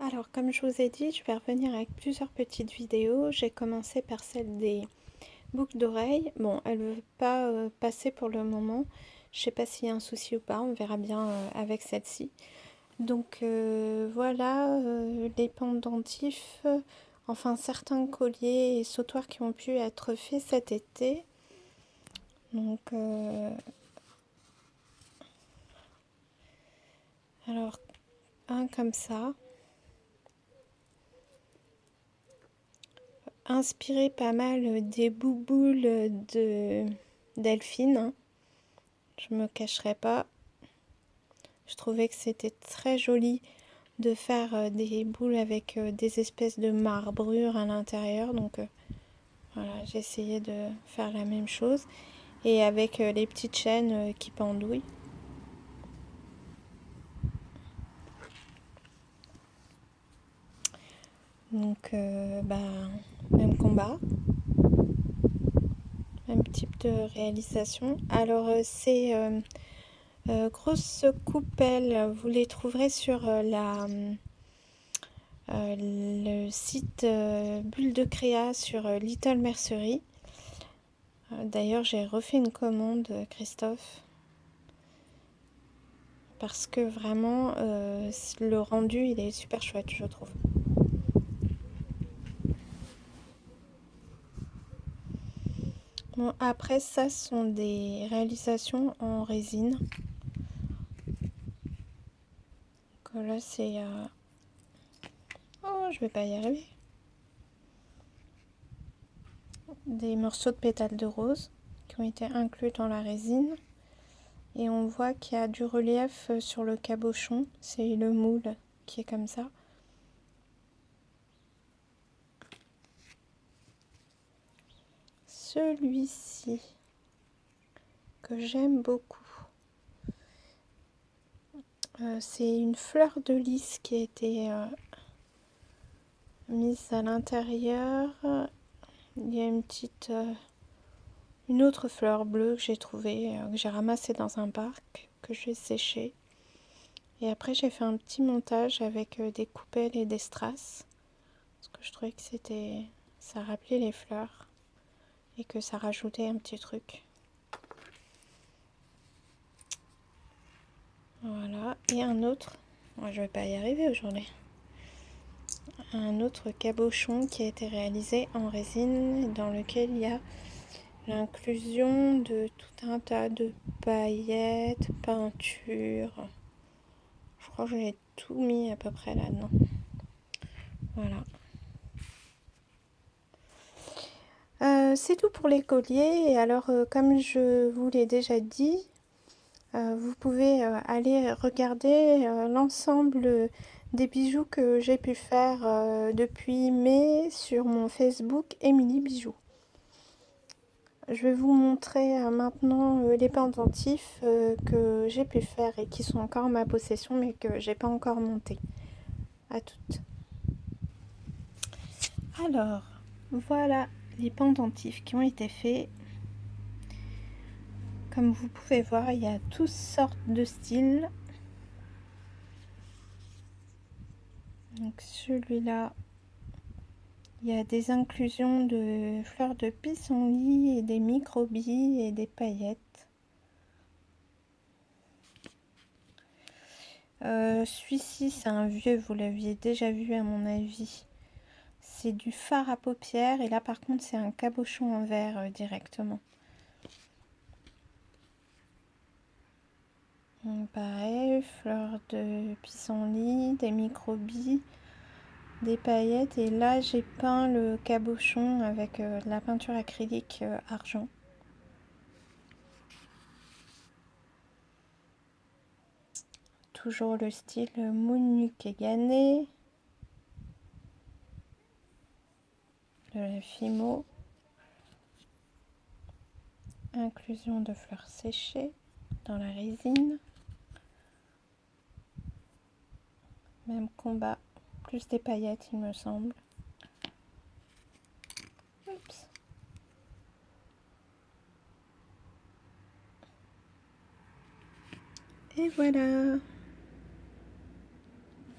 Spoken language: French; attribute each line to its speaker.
Speaker 1: Alors, comme je vous ai dit, je vais revenir avec plusieurs petites vidéos. J'ai commencé par celle des boucles d'oreilles. Bon, elle ne veut pas passer pour le moment. Je sais pas s'il y a un souci ou pas. On verra bien avec celle-ci. Donc, voilà les pendentifs, enfin certains colliers et sautoirs qui ont pu être faits cet été. Donc, alors, un comme ça. Inspiré pas mal des bouboules de Delphine, hein. Je me cacherai pas. Je trouvais que c'était très joli de faire des boules avec des espèces de marbrures à l'intérieur. Donc voilà, j'ai essayé de faire la même chose. Et avec les petites chaînes qui pendouillent. Donc même combat. Même type de réalisation. Alors c'est grosses coupelles, vous les trouverez sur le site Bulle de Créa sur Little Mercery. D'ailleurs, j'ai refait une commande, Christophe, parce que vraiment, le rendu, il est super chouette, je trouve. Bon, après, ça sont des réalisations en résine. Donc là, c'est... Oh, je vais pas y arriver. Des morceaux de pétales de rose qui ont été inclus dans la résine. Et on voit qu'il y a du relief sur le cabochon. C'est le moule qui est comme ça. Celui-ci, que j'aime beaucoup, c'est une fleur de lys qui a été mise à l'intérieur. Il y a une autre fleur bleue que j'ai trouvée, que j'ai ramassée dans un parc, que j'ai séchée. Et après, j'ai fait un petit montage avec des coupelles et des strass. Parce que je trouvais que ça rappelait les fleurs. Et que ça rajoutait un petit truc. Voilà. Et un autre. Moi, je vais pas y arriver aujourd'hui. Un autre cabochon qui a été réalisé en résine, dans lequel il y a l'inclusion de tout un tas de paillettes, peintures. Je crois que j'ai tout mis à peu près là-dedans. Voilà. C'est tout pour les colliers. Et alors, comme je vous l'ai déjà dit, vous pouvez aller regarder l'ensemble des bijoux que j'ai pu faire depuis mai sur mon Facebook Émilie Bijoux. Je vais vous montrer maintenant les pendentifs que j'ai pu faire et qui sont encore en ma possession mais que j'ai pas encore monté. À toutes. Alors, voilà les pendentifs qui ont été faits. Comme vous pouvez voir, il y a toutes sortes de styles. Donc celui-là, il y a des inclusions de fleurs de pissenlit et des microbilles et des paillettes. Celui-ci, c'est un vieux, vous l'aviez déjà vu à mon avis. C'est du fard à paupières et là par contre c'est un cabochon en verre directement. Donc, pareil, fleurs de pissenlit, des microbilles, des paillettes et là j'ai peint le cabochon avec de la peinture acrylique argent. Toujours le style Mounuk et Gané, de la Fimo, inclusion de fleurs séchées dans la résine, même combat, plus des paillettes il me semble. Oups. Et voilà.